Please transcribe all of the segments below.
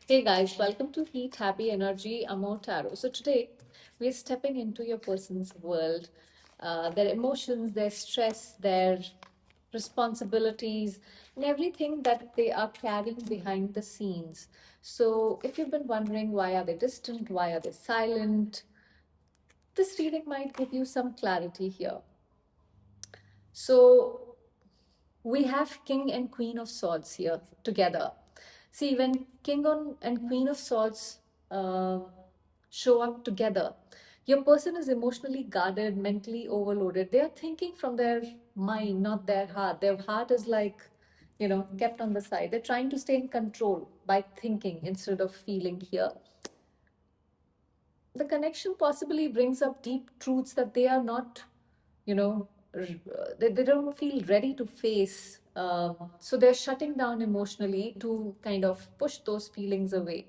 Hey guys, welcome to Heat Happy Energy Amor Tarot. So today we're stepping into your person's world, their emotions, their stress, their responsibilities, and everything that they are carrying behind the scenes. So if you've been wondering why are they distant, why are they silent, this reading might give you some clarity here. So we have King and Queen of Swords here together. See, when and Queen of Swords uh, show up together, your person is emotionally guarded, mentally overloaded. They are thinking from their mind, not their heart. Their heart is like, kept on the side. They're trying to stay in control by thinking instead of feeling here. The connection possibly brings up deep truths that they are not, they don't feel ready to face. So they're shutting down emotionally to kind of push those feelings away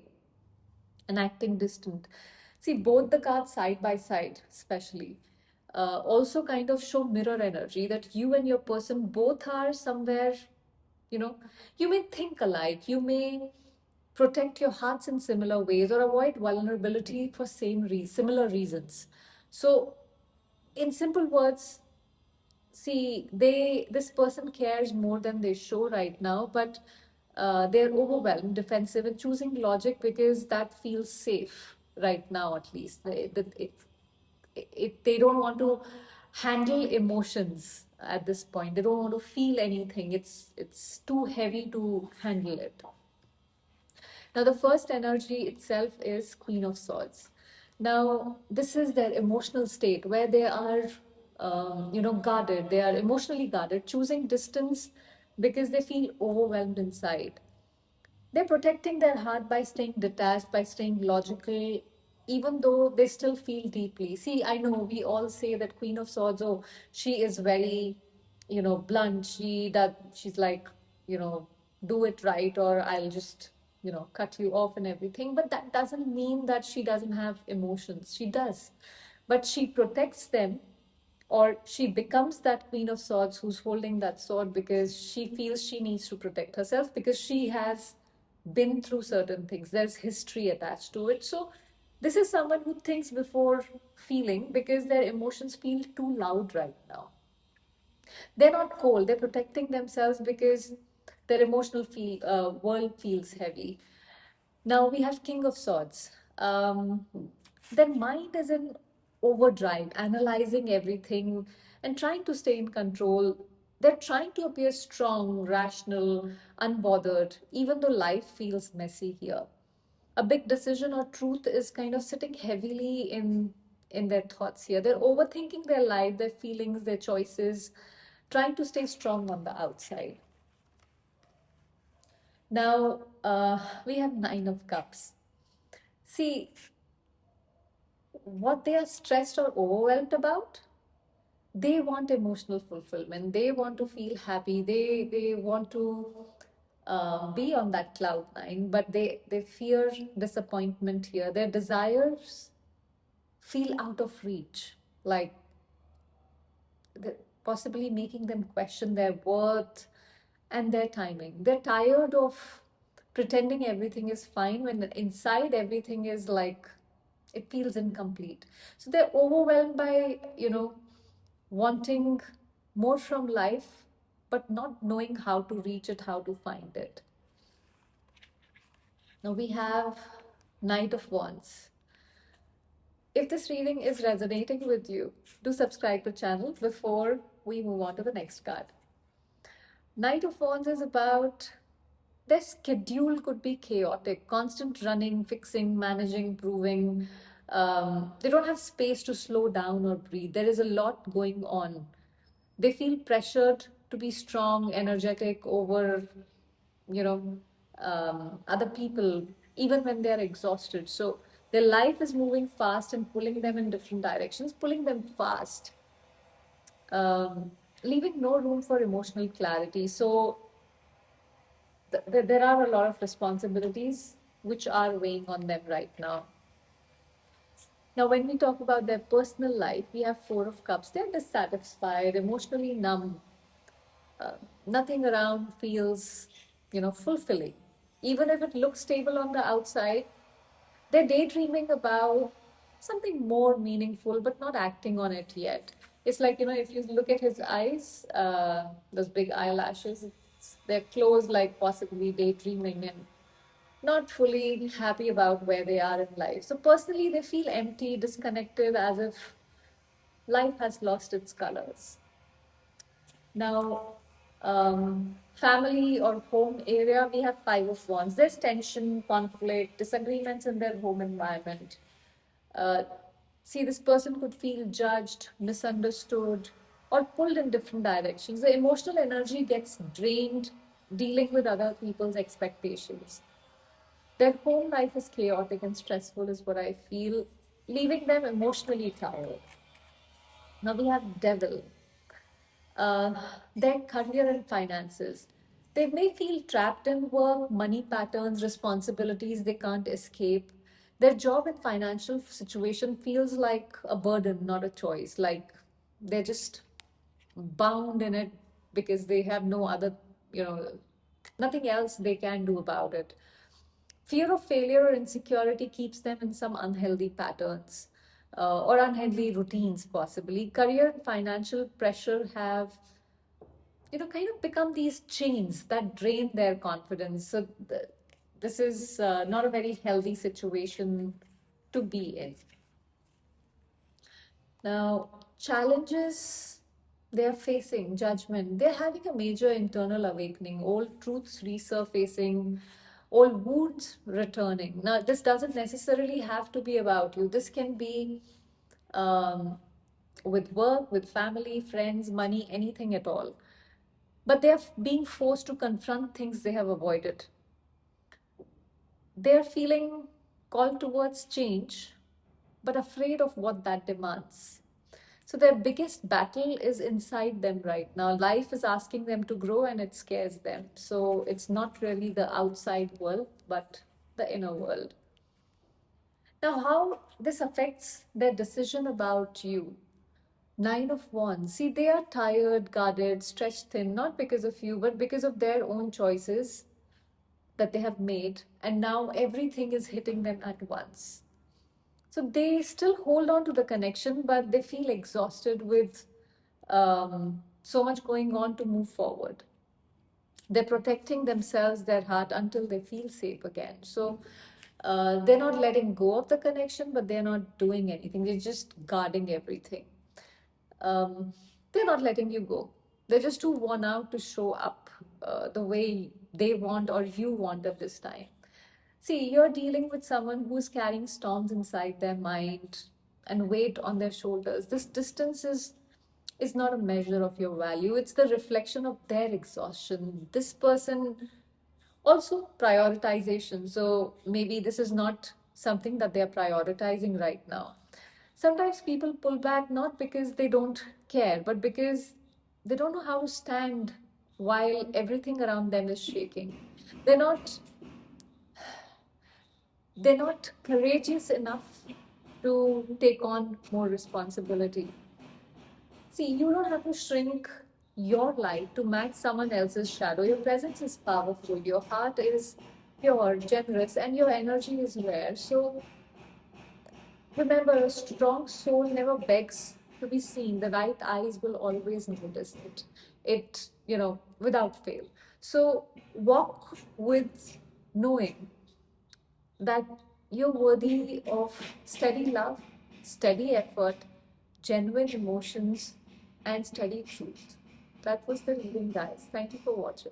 and acting distant. See, both the cards side by side, especially, also kind of show mirror energy that you and your person both are somewhere, you know, you may think alike, you may protect your hearts in similar ways or avoid vulnerability for similar reasons. So, in simple words, see, this person cares more than they show right now, but they're overwhelmed, defensive, and choosing logic because that feels safe right now. At least they don't want to handle emotions at this point. They don't want to feel anything. It's too heavy to handle it. Now, the first energy itself is Queen of Swords. Now, this is their emotional state where they are, guarded. They are emotionally guarded, choosing distance because they feel overwhelmed inside. They're protecting their heart by staying detached, by staying logical, even though they still feel deeply. See, I know we all say that Queen of Swords, oh, she is very, blunt. She's like, do it right, or I'll just, cut you off and everything. But that doesn't mean that she doesn't have emotions. She does. But she protects them, or she becomes that Queen of Swords who's holding that sword because she feels she needs to protect herself because she has been through certain things. There's history attached to it. So this is someone who thinks before feeling because their emotions feel too loud right now. They're not cold, they're protecting themselves because their world feels heavy. Now we have King of Swords. Their mind is in overdrive, analyzing everything and trying to stay in control. They're trying to appear strong, rational, unbothered, even though life feels messy here. A big decision or truth is kind of sitting heavily in their thoughts here. They're overthinking their life, their feelings, their choices, trying to stay strong on the outside. Now we have Nine of Cups. See, what they are stressed or overwhelmed about, they want emotional fulfillment, they want to feel happy, they want to be on that cloud nine, but they fear disappointment here. Their desires feel out of reach, like possibly making them question their worth and their timing. They're tired of pretending everything is fine when inside everything is like it feels incomplete. So they're overwhelmed by, wanting more from life, but not knowing how to reach it, how to find it. Now we have Knight of Wands. If this reading is resonating with you, do subscribe to channel before we move on to the next card. Knight of Wands is about their schedule could be chaotic, constant running, fixing, managing, proving. They don't have space to slow down or breathe. There is a lot going on. They feel pressured to be strong, energetic over, other people, even when they are exhausted. So their life is moving fast and pulling them in different directions, pulling them fast, um, leaving no room for emotional clarity. So there are a lot of responsibilities which are weighing on them right now. Now, when we talk about their personal life, we have Four of Cups. They're dissatisfied, emotionally numb. Nothing around feels, fulfilling. Even if it looks stable on the outside, they're daydreaming about something more meaningful, but not acting on it yet. It's like, if you look at his eyes, those big eyelashes, they're closed, like possibly daydreaming and not fully happy about where they are in life. So, personally, they feel empty, disconnected, as if life has lost its colors. Now, family or home area, we have Five of Wands. There's tension, conflict, disagreements in their home environment. Uh, See, this person could feel judged, misunderstood, or pulled in different directions. The emotional energy gets drained dealing with other people's expectations. Their home life is chaotic and stressful, is what I feel, leaving them emotionally tired. Now we have Devil, uh, their career and finances. They may feel trapped in work, money patterns, responsibilities they can't escape. Their job and financial situation feels like a burden, not a choice. Like they're just bound in it because they have no other, nothing else they can do about it. Fear of failure or insecurity keeps them in some unhealthy patterns or unhealthy routines, possibly. Career and financial pressure have kind of become these chains that drain their confidence. So this is not a very healthy situation to be in. Now, challenges they're facing, judgment, they're having a major internal awakening, old truths resurfacing, old wounds returning. Now, this doesn't necessarily have to be about you. This can be um, with work, with family, friends, money, anything at all. But they're being forced to confront things they have avoided. They're feeling called towards change, but afraid of what that demands. So their biggest battle is inside them right now. Life is asking them to grow and it scares them. So it's not really the outside world, but the inner world. Now, how this affects their decision about you. Nine of Wands. See, they are tired, guarded, stretched thin, not because of you, but because of their own choices that they have made. And now everything is hitting them at once. So they still hold on to the connection, but they feel exhausted with so much going on to move forward. They're protecting themselves, their heart, until they feel safe again. So they're not letting go of the connection, but they're not doing anything. They're just guarding everything. um, they're not letting you go. They're just too worn out to show up the way they want or you want at this time. See, you're dealing with someone who's carrying storms inside their mind and weight on their shoulders. This distance is not a measure of your value. It's the reflection of their exhaustion. This person also prioritization. So maybe this is not something that they're prioritizing right now. Sometimes people pull back not because they don't care, but because they don't know how to stand while everything around them is shaking. They're not they're not courageous enough to take on more responsibility. See, you don't have to shrink your light to match someone else's shadow. Your presence is powerful, your heart is pure, generous, and your energy is rare. So remember, a strong soul never begs to be seen. The right eyes will always notice it. Without fail. So walk with knowing that you're worthy of steady love, steady effort, genuine emotions, and steady truth. That was the reading, guys. Thank you for watching.